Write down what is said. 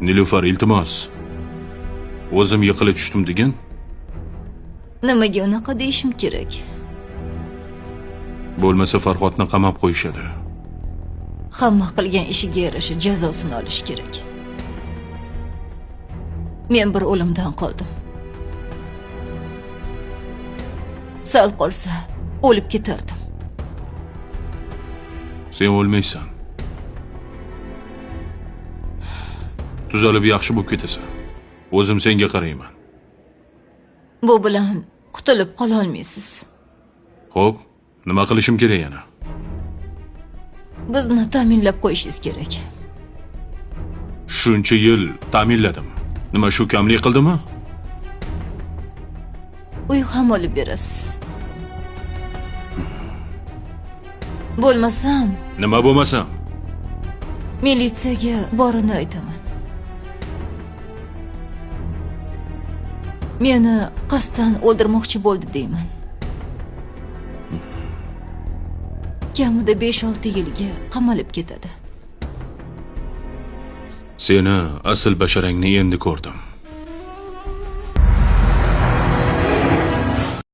Nilufar, iltimos. O'zim yiqilib tushdim degin. Nimaga unaqa deyishim kerak? Bo'lmasa Farhodni qamab qo'yishadi. Hamma qilgan ishiga yarasha jazosini olish kerak. Men bir o'limdan qoldim. Sal qolsa o'lib ketardim. Sen o'lmaysan. Tuzalib yaxshi bo'lib ketasan. O'zim senga qarayman. Bu bilan qutulib qola olmaysiz. Xo'p, nima qilishim kerak yana? Bizni ta'minlab qo'yishingiz kerak. Shuncha yil ta'minladim. Nima shu kamlik qildimi? Uy ham olib berasiz. Bo'lmasam, Nima bo'lmasam? militsiyaga borini aytaman. Meni qasddan o'ldirmoqchi bo'ldi deyman. Kamida 5-6 yilga qamalib ketadi. Seni asl basharangni endi ko'rdim.